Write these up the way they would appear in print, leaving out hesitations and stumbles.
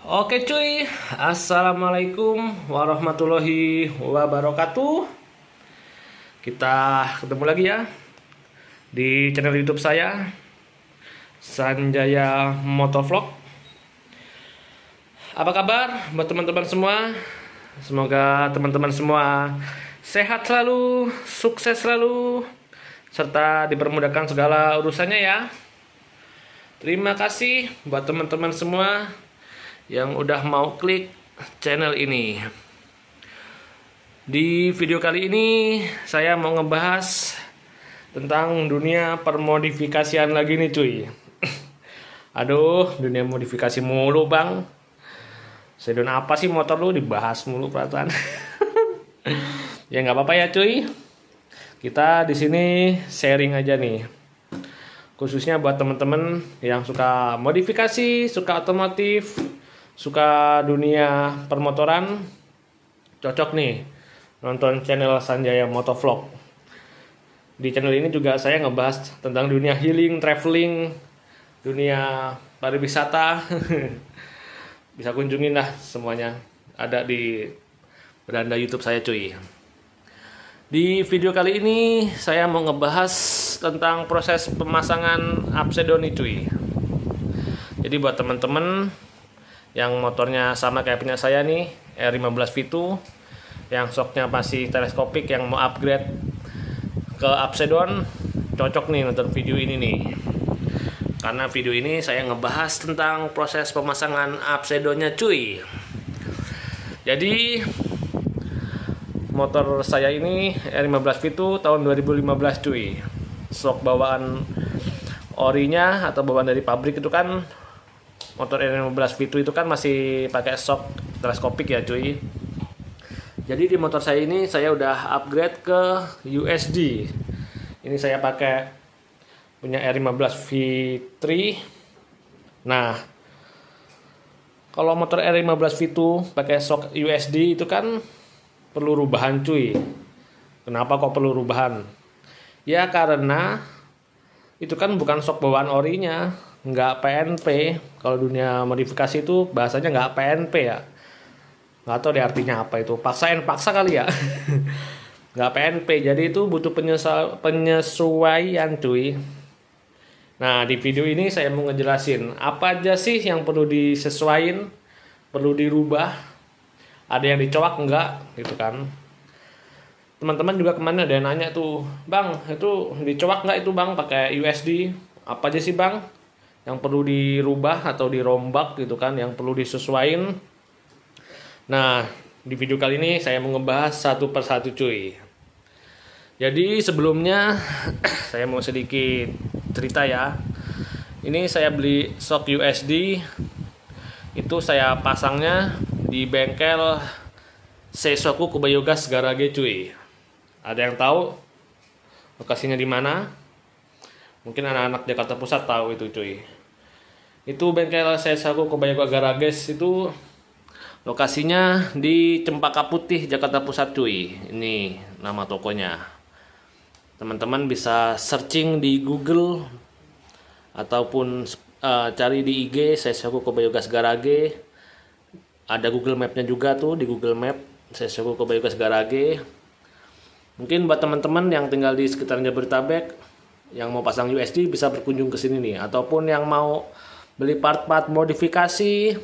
Oke cuy, Assalamualaikum warahmatullahi wabarakatuh. Kita ketemu lagi ya di channel YouTube saya, Sanjaya Motovlog. Apa kabar buat teman-teman semua? Semoga teman-teman semua sehat selalu, sukses selalu, serta dipermudahkan segala urusannya ya. Terima kasih buat teman-teman semua yang udah mau klik channel ini. Di video kali ini saya mau ngebahas tentang dunia permodifikasian lagi nih cuy. Aduh, dunia modifikasi mulu bang. Sedon apa sih motor lu dibahas mulu perasaan. Ya nggak apa-apa ya cuy. Kita di sini sharing aja nih. Khususnya buat temen-temen yang suka modifikasi, suka otomotif, suka dunia permotoran, cocok nih nonton channel Sanjaya Motovlog. Di channel ini juga saya ngebahas tentang dunia healing, traveling, dunia pariwisata. Bisa kunjungin lah semuanya, ada di beranda YouTube saya cuy. Di video kali ini saya mau ngebahas tentang proses pemasangan Upside-Down nih cuy. Jadi buat teman-teman yang motornya sama kayak punya saya nih, R15 V2, yang shocknya masih teleskopik, yang mau upgrade ke Upside-Down, cocok nih nonton video ini nih. Karena video ini saya ngebahas tentang proses pemasangan Upside-Down-nya cuy. Jadi motor saya ini R15 V2 tahun 2015 cuy. Shock bawaan orinya atau bawaan dari pabrik itu kan, motor R15 V2 itu kan masih pakai shock teleskopik ya cuy. Jadi di motor saya ini saya udah upgrade ke USD. Ini saya pakai punya R15 V3. Nah, kalau motor R15 V2 pakai shock USD itu kan perlu rubahan cuy. Kenapa kok perlu rubahan? Ya karena itu kan bukan shock bawaan orinya, nggak PNP. Kalau dunia modifikasi itu bahasanya nggak PNP ya. Nggak tahu deh artinya apa itu. Paksa kali ya. Nggak PNP, jadi itu butuh penyesuaian cuy. Nah di video ini saya mau ngejelasin apa aja sih yang perlu disesuaikan, perlu dirubah. Ada yang dicowak enggak gitu kan. Teman-teman juga kemana ada yang nanya tuh, bang itu dicowak enggak itu bang pakai USD, apa aja sih bang yang perlu dirubah atau dirombak gitu kan, yang perlu disesuaikan. Nah di video kali ini saya mau ngebahas satu persatu cuy. Jadi sebelumnya saya mau sedikit cerita ya. Ini saya beli shock USD, itu saya pasangnya di bengkel Seisoku Kobayashi Garage cuy. Ada yang tahu lokasinya di mana? Mungkin anak-anak Jakarta Pusat tahu itu cuy. Itu bengkel Seisoku Kobayashi Garage itu lokasinya di Cempaka Putih, Jakarta Pusat cuy. Ini nama tokonya. Teman-teman bisa searching di Google ataupun cari di IG Seisoku Kobayashi Garage. Ada Google Map-nya juga tuh, di Google Map Seisoku Kobayashi Garage. Mungkin buat teman-teman yang tinggal di sekitar Jabodetabek yang mau pasang USD bisa berkunjung ke sini nih, ataupun yang mau beli part-part modifikasi,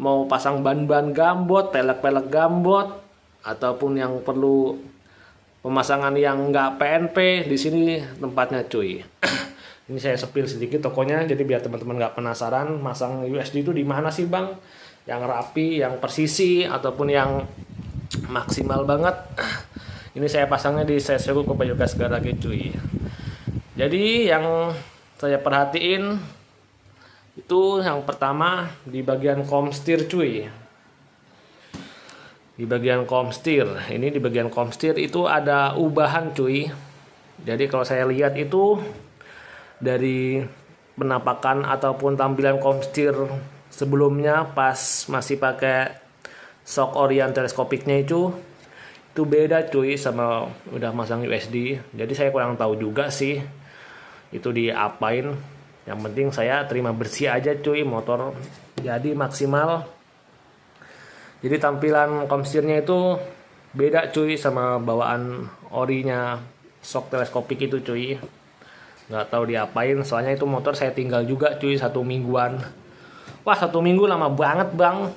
mau pasang ban-ban gambot, pelek-pelek gambot, ataupun yang perlu pemasangan yang nggak PNP, di sini tempatnya cuy. Ini saya sepil sedikit tokonya, jadi biar teman-teman nggak penasaran masang USD itu di mana sih bang, yang rapi, yang persisi, ataupun yang maksimal banget. Ini saya pasangnya di Seisoku Kobayashi Garage cuy. Jadi yang saya perhatiin itu yang pertama di bagian komstir cuy. Di bagian komstir, ini di bagian komstir itu ada ubahan cuy. Jadi kalau saya lihat itu dari penampakan ataupun tampilan komstir sebelumnya pas masih pakai shock orient teleskopiknya itu beda cuy sama udah masang USD. Jadi saya kurang tahu juga sih itu diapain. Yang penting saya terima bersih aja cuy, motor jadi maksimal. Jadi tampilan komstirnya itu beda cuy sama bawaan orinya shock teleskopik itu cuy. Nggak tahu diapain, soalnya itu motor saya tinggal juga cuy 1 mingguan. Wah 1 minggu lama banget bang.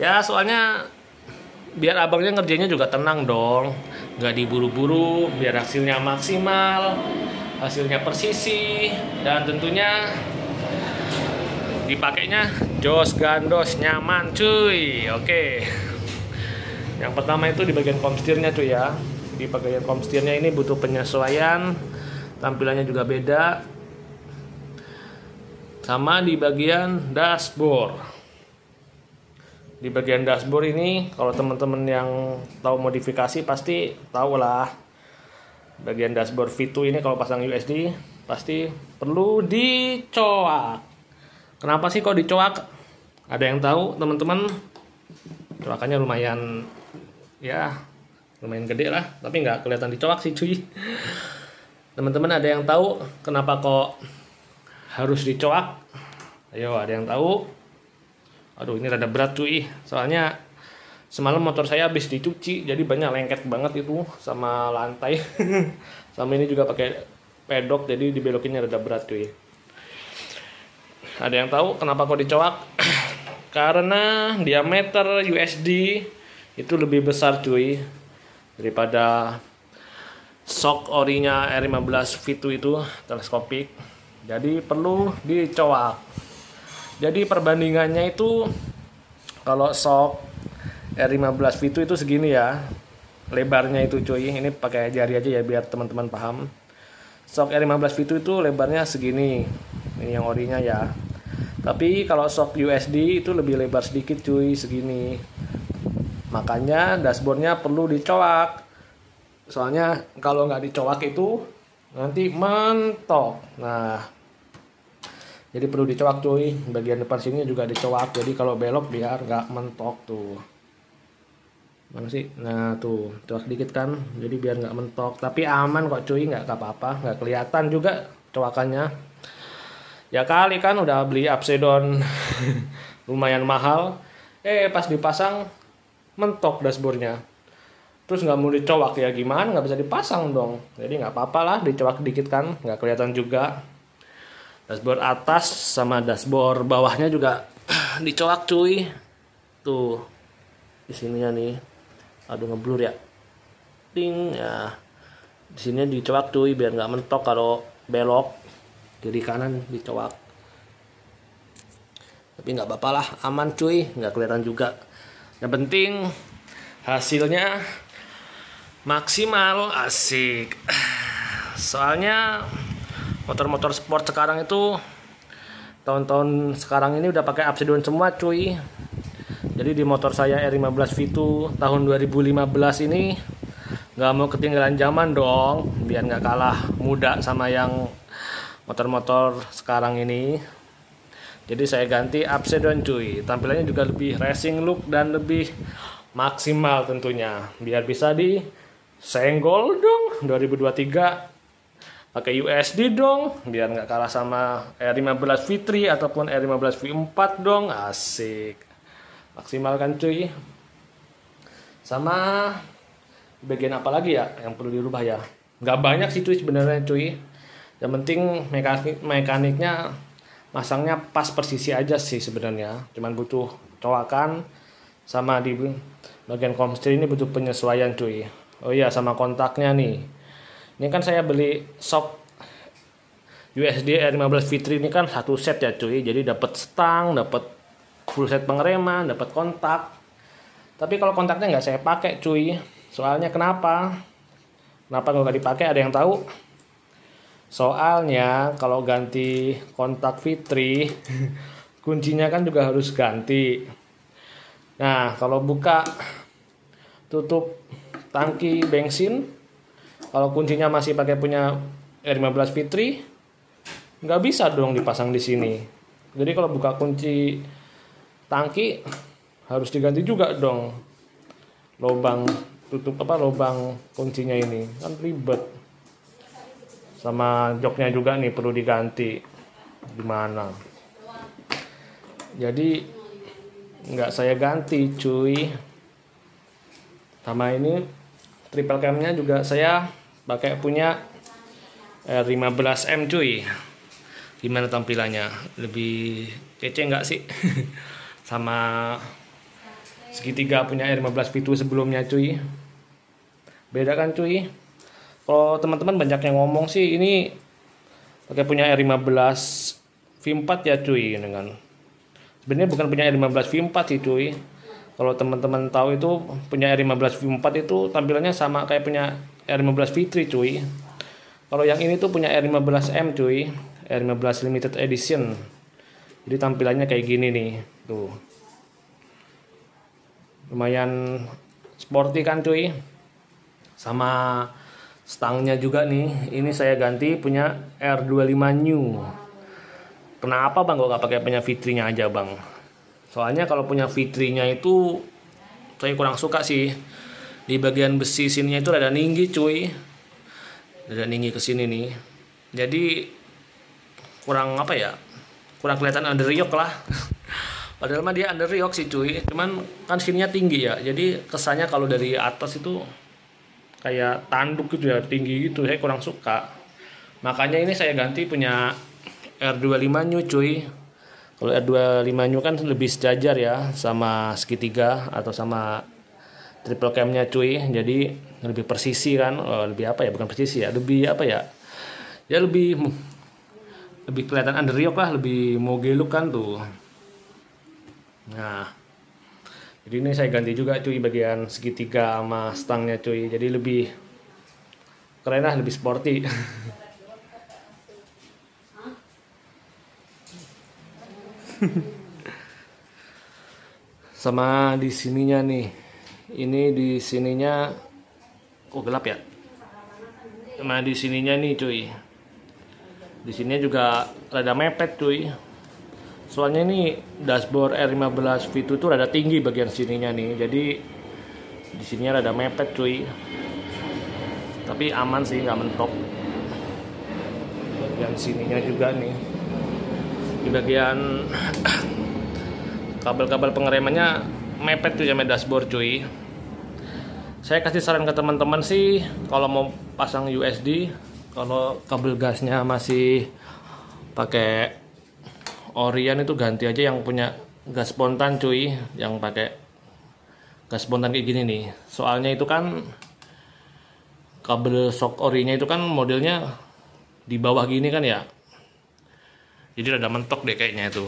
Ya soalnya biar abangnya ngerjainnya juga tenang dong, nggak diburu-buru, biar hasilnya maksimal, hasilnya persisi, dan tentunya dipakainya jos gandos nyaman cuy. Oke, yang pertama itu di bagian komstirnya cuy ya. Di bagian komstirnya ini butuh penyesuaian, tampilannya juga beda. Sama di bagian dashboard. Di bagian dashboard ini kalau teman-teman yang tahu modifikasi pasti tahu lah. Bagian dashboard V2 ini kalau pasang USD pasti perlu dicoak. Kenapa sih kok dicoak? Ada yang tahu teman-teman? Coakannya lumayan gede lah, tapi nggak kelihatan dicoak sih cuy. Teman-teman ada yang tahu kenapa kok harus dicoak? Ayo, ada yang tahu? Aduh, ini rada berat cuy. Soalnya semalam motor saya habis dicuci, jadi banyak lengket banget itu sama lantai. Sama ini juga pakai pedok, jadi dibelokinnya rada berat cuy. Ada yang tahu kenapa kok dicoak? Karena diameter USD itu lebih besar cuy daripada shock orinya R15 V2 itu teleskopik. Jadi perlu dicoak. Jadi perbandingannya itu kalau shock R15 V2 itu segini ya. Lebarnya itu cuy. Ini pakai jari aja ya biar teman-teman paham. Shock R15 V2 itu lebarnya segini. Ini yang orinya ya. Tapi kalau shock USD itu lebih lebar sedikit cuy, segini. Makanya dashboardnya perlu dicoak. Soalnya kalau nggak dicoak itu nanti mentok. Nah, jadi perlu dicoak cuy. Bagian depan sini juga dicoak. Jadi kalau belok biar nggak mentok tuh. Mana sih? Nah tuh, coak dikit kan. Jadi biar nggak mentok. Tapi aman kok cuy, nggak apa-apa. Nggak kelihatan juga coakannya. Ya kali kan udah beli Upsidon lumayan mahal. Pas dipasang mentok dashboardnya. Terus nggak mau dicoak ya gimana? Nggak bisa dipasang dong. Jadi nggak apa-apa lah dicoak dikit kan. Nggak kelihatan juga. Dashboard atas sama dashboard bawahnya juga dicoak cuy. Tuh di sininya nih. Aduh ngeblur ya. Ding ya. Di sini dicoak cuy biar nggak mentok kalau belok. Kiri kanan dicoak. Tapi nggak apa-apa lah, aman cuy, nggak kelihatan juga. Yang penting hasilnya maksimal, asik. Soalnya motor-motor sport sekarang itu tahun-tahun sekarang ini udah pakai Upsidon semua cuy. Jadi di motor saya R15 V2 tahun 2015 ini nggak mau ketinggalan zaman dong, biar nggak kalah muda sama yang motor-motor sekarang ini. Jadi saya ganti Upsidon cuy. Tampilannya juga lebih racing look dan lebih maksimal tentunya. Biar bisa disenggol dong 2023. Pakai USD dong. Biar nggak kalah sama R15 V3 ataupun R15 V4 dong. Asik. Maksimal kan cuy. Sama bagian apa lagi ya yang perlu dirubah ya? Nggak banyak sih cuy sebenarnya cuy. Yang penting mekaniknya masangnya pas persisi aja sih sebenarnya. Cuman butuh coakan sama di bagian komstir ini butuh penyesuaian cuy. Oh iya sama kontaknya nih. Ini kan saya beli shock USD R15 V3 ini kan satu set ya cuy. Jadi dapat stang, dapat full set pengereman, dapat kontak. Tapi kalau kontaknya nggak saya pakai cuy. Soalnya kenapa? Kenapa nggak dipakai? Ada yang tahu? Soalnya kalau ganti kontak V3 kuncinya kan juga harus ganti. Nah kalau buka tutup tangki bensin, kalau kuncinya masih pakai punya R15 V3 nggak bisa dong dipasang di sini. Jadi kalau buka kunci tangki harus diganti juga dong lubang lubang kuncinya ini kan ribet. Sama joknya juga nih perlu diganti. Gimana? Jadi nggak saya ganti cuy. Sama ini triple camnya juga saya pakai punya R15M cuy. Gimana tampilannya? Lebih kece nggak sih? Sama segitiga punya R15 V2 sebelumnya cuy. Beda kan cuy? Kalau teman-teman banyak yang ngomong sih ini pakai punya R15 V4 ya cuy, dengan sebenarnya bukan punya R15 V4 sih cuy. Kalau teman-teman tahu itu punya R15 V4 itu tampilannya sama kayak punya R15 V3 cuy. Kalau yang ini tuh punya R15M cuy, R15 limited edition. Jadi tampilannya kayak gini nih, tuh. Lumayan sporty kan cuy. Sama stangnya juga nih, ini saya ganti punya R25 New. Kenapa bang kok nggak pakai punya V3-nya aja bang? Soalnya kalau punya V3-nya itu saya kurang suka sih. Di bagian besi sininya itu rada tinggi cuy. Rada tinggi ke sini nih. Jadi kurang apa ya? Kurang kelihatan underyoke lah. Padahal mah dia underyoke sih cuy. Cuman kan sininya tinggi ya. Jadi kesannya kalau dari atas itu kayak tanduk gitu ya, tinggi gitu. Saya kurang suka. Makanya ini saya ganti punya R25 New cuy. Kalau R25 New kan lebih sejajar ya sama segitiga atau sama triple camnya cuy. Jadi lebih persisi kan, lebih apa ya, bukan persisi ya, lebih apa ya, ya lebih kelihatan underyoke lah, lebih moge look kan tuh. Nah, jadi ini saya ganti juga cuy bagian segitiga sama stangnya cuy. Jadi lebih keren lah, lebih sporty. Sama di sininya nih. Ini di sininya kok gelap ya? Sama di sininya nih cuy. Di sininya juga rada mepet cuy. Soalnya ini dashboard R15 V2 tuh rada tinggi bagian sininya nih. Jadi di sininya rada mepet cuy. Tapi aman sih, nggak mentok. Bagian sininya juga nih. Di bagian kabel-kabel pengeremannya mepet tuh sama dashboard cuy. Saya kasih saran ke teman-teman sih kalau mau pasang USD, kalau kabel gasnya masih pakai Orion itu ganti aja yang punya gas spontan cuy, yang pakai gas spontan kayak gini nih. Soalnya itu kan kabel shock orinya itu kan modelnya di bawah gini kan ya. Jadi rada mentok deh kayaknya itu.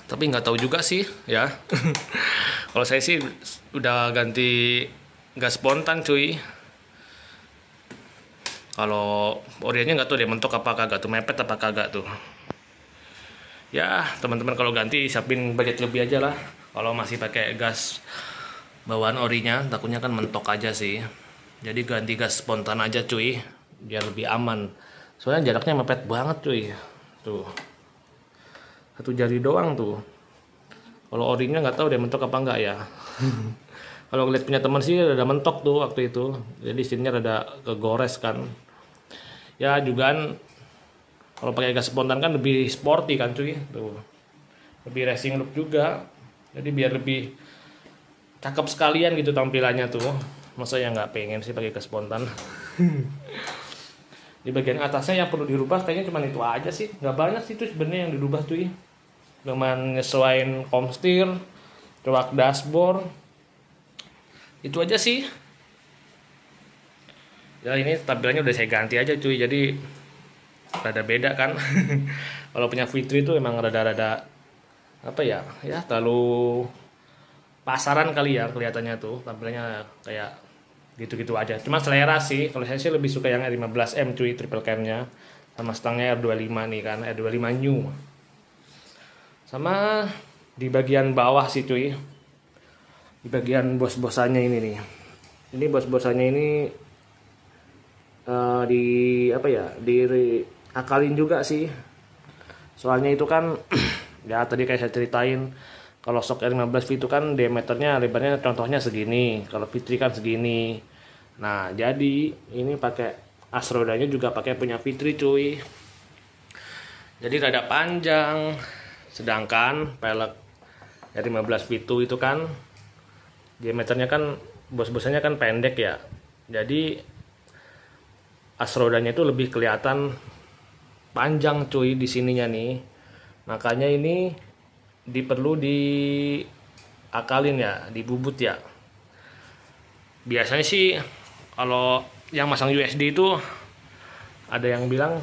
Tapi nggak tahu juga sih ya. Kalau saya sih udah ganti gas spontan cuy. Kalau Orionnya nggak tahu deh mentok apa kagak tuh, mepet apa kagak tuh. Ya teman-teman kalau ganti siapin budget lebih aja lah. Kalau masih pakai gas bawaan orinya takutnya kan mentok aja sih. Jadi ganti gas spontan aja cuy, biar lebih aman. Soalnya jaraknya mepet banget cuy. Tuh, satu jari doang tuh. Kalau orinya nggak tahu deh mentok apa enggak ya. Kalau ngeliat punya teman sih rada mentok tuh waktu itu. Jadi sininya rada kegores kan. Ya juga kan kalau pakai gas spontan kan lebih sporty kan cuy. Tuh, lebih racing look juga. Jadi biar lebih cakep sekalian gitu tampilannya tuh. Masa ya nggak pengen sih pakai gas spontan. Di bagian atasnya yang perlu dirubah kayaknya cuma itu aja sih, nggak banyak sih tuh sebenarnya yang dirubah cuy. Cuman nyesuaiin komstir, coak dashboard, itu aja sih. Ya ini tampilannya udah saya ganti aja cuy, jadi rada beda kan. Kalau punya V3 itu emang rada-rada apa ya, ya terlalu pasaran kali ya kelihatannya tuh, tampilannya kayak gitu-gitu aja. Cuma selera sih. Kalau saya sih lebih suka yang R15M cuy, triple camnya. Sama stangnya R25 nih kan, R25 New. Sama di bagian bawah sih cuy. Di bagian bos-bosannya ini nih. Ini bos-bosannya ini di apa ya? Diakalin juga sih. Soalnya itu kan ya tadi kayak saya ceritain, kalau shock R15 V itu kan diameternya lebarnya contohnya segini, kalau V3 kan segini. Nah, jadi ini pakai as rodanya juga pakai punya V3 cuy. Jadi rada panjang Sedangkan pelek R15V2 itu kan diameternya kan bos-bosannya kan pendek ya. Jadi as rodanya itu lebih kelihatan panjang cuy di sininya nih. Makanya ini perlu diakalin ya, dibubut ya. Biasanya sih kalau yang masang USD itu ada yang bilang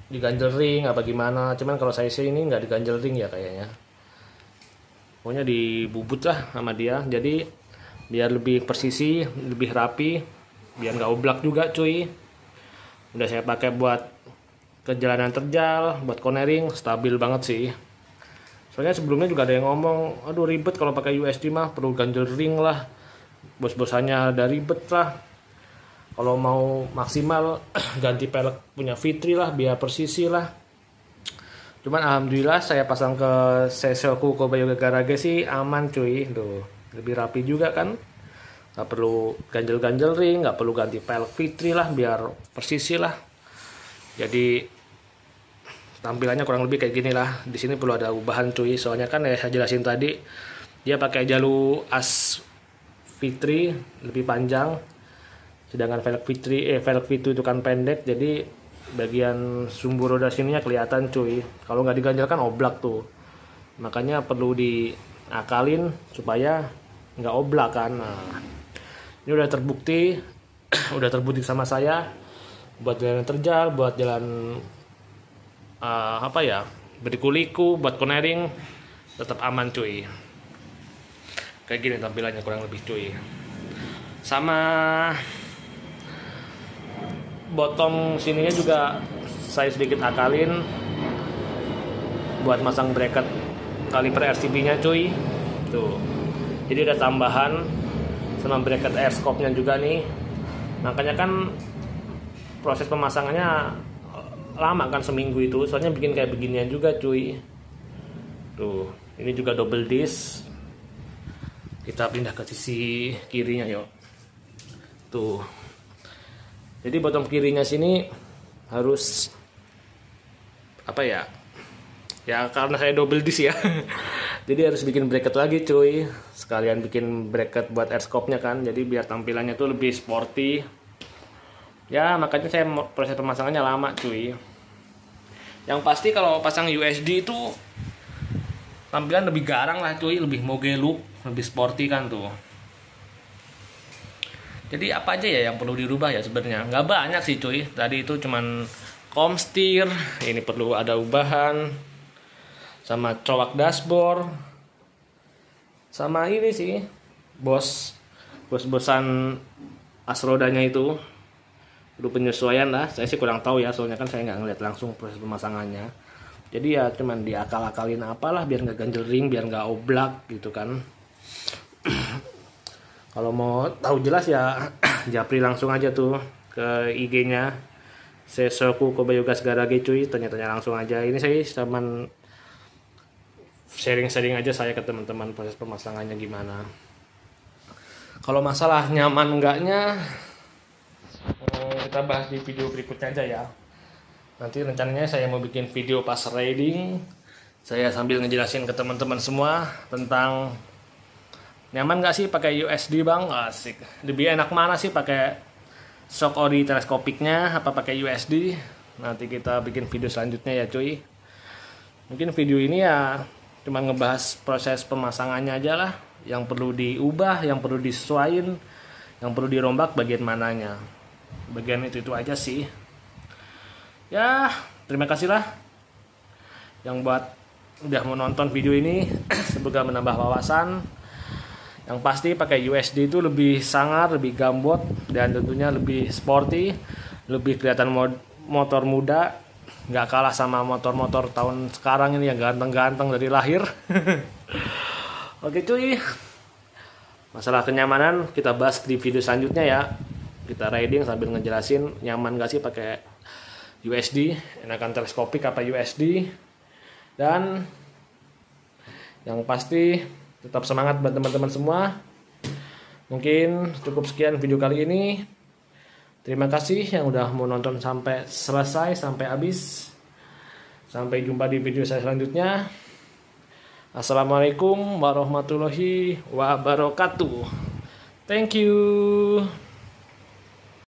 diganjel ring apa gimana, cuman kalau saya sih ini nggak diganjel ring ya kayaknya, pokoknya dibubut lah sama dia, jadi biar lebih presisi, lebih rapi, biar nggak oblak juga cuy. Udah saya pakai buat perjalanan terjal, buat cornering, stabil banget sih. Soalnya sebelumnya juga ada yang ngomong, aduh ribet kalau pakai USD mah, perlu ganjel ring lah, bos-bosannya ada ribet lah. Kalau mau maksimal ganti pelek punya Fitri lah biar presisi lah. Cuman alhamdulillah saya pasang ke Seisoku Kobayaga Garage sih aman cuy. Tuh, lebih rapi juga kan. Gak perlu ganjel-ganjel ring, gak perlu ganti pelek Fitri lah biar presisi lah. Jadi tampilannya kurang lebih kayak gini lah. Di sini perlu ada ubahan cuy. Soalnya kan ya saya jelasin tadi dia pakai jalur as Fitri lebih panjang. Sedangkan velg V2 itu kan pendek, jadi bagian sumbu roda sininya kelihatan cuy. Kalau nggak diganjel kan oblak tuh. Makanya perlu diakalin supaya nggak oblak kan. Nah, ini udah terbukti, udah terbukti sama saya buat jalan terjal, buat jalan berliku-liku, buat cornering tetap aman cuy. Kayak gini tampilannya kurang lebih cuy. Sama bottom sininya juga saya sedikit akalin buat masang bracket kaliper RCB nya cuy. Tuh, jadi ada tambahan sama bracket air scope nya juga nih. Makanya kan proses pemasangannya lama kan, seminggu itu, soalnya bikin kayak beginian juga cuy. Tuh, ini juga double disc. Kita pindah ke sisi kirinya yuk. Tuh, jadi bottom kirinya sini harus apa ya? Ya karena saya double disc ya. Jadi harus bikin bracket lagi cuy. Sekalian bikin bracket buat air scope-nya kan. Jadi biar tampilannya tuh lebih sporty. Ya makanya saya proses pemasangannya lama cuy. Yang pasti kalau pasang USD itu tampilan lebih garang lah cuy, lebih moge look, lebih sporty kan tuh. Jadi apa aja ya yang perlu dirubah ya sebenarnya? Nggak banyak sih cuy. Tadi itu cuman komstir, ini perlu ada ubahan, sama colak dashboard, sama ini sih bos-bosan as rodanya itu perlu penyesuaian lah. Saya sih kurang tahu ya, soalnya kan saya nggak ngeliat langsung proses pemasangannya. Jadi ya cuman diakal-akalin apalah biar nggak ganjel ring, biar nggak oblak gitu kan. Kalau mau tahu jelas ya japri langsung aja tuh ke IG-nya Seisoku Kobayaga Garage cuy, tanya-tanya langsung aja. Ini saya cuman sharing-sharing aja saya ke teman-teman proses pemasangannya gimana. Kalau masalah nyaman enggaknya kita bahas di video berikutnya aja ya. Nanti rencananya saya mau bikin video pas riding, saya sambil ngejelasin ke teman-teman semua tentang nyaman nggak sih pakai USD bang? Asik. Lebih enak mana sih pakai shock ori teleskopiknya apa pakai USD? Nanti kita bikin video selanjutnya ya cuy. Mungkin video ini ya cuma ngebahas proses pemasangannya aja lah. Yang perlu diubah, yang perlu disesuaikan, yang perlu dirombak bagian mananya. Bagian itu aja sih. Ya terima kasih lah yang buat udah mau nonton video ini. Semoga menambah wawasan. Yang pasti pakai USD itu lebih sangar, lebih gambot, dan tentunya lebih sporty, lebih kelihatan motor muda, nggak kalah sama motor-motor tahun sekarang ini yang ganteng-ganteng dari lahir. Oke cuy, masalah kenyamanan kita bahas di video selanjutnya ya. Kita riding sambil ngejelasin nyaman nggak sih pakai USD, enakan teleskopik apa USD, dan yang pasti tetap semangat buat teman-teman semua. Mungkin cukup sekian video kali ini. Terima kasih yang udah mau nonton sampai selesai, sampai habis. Sampai jumpa di video saya selanjutnya. Assalamualaikum warahmatullahi wabarakatuh. Thank you.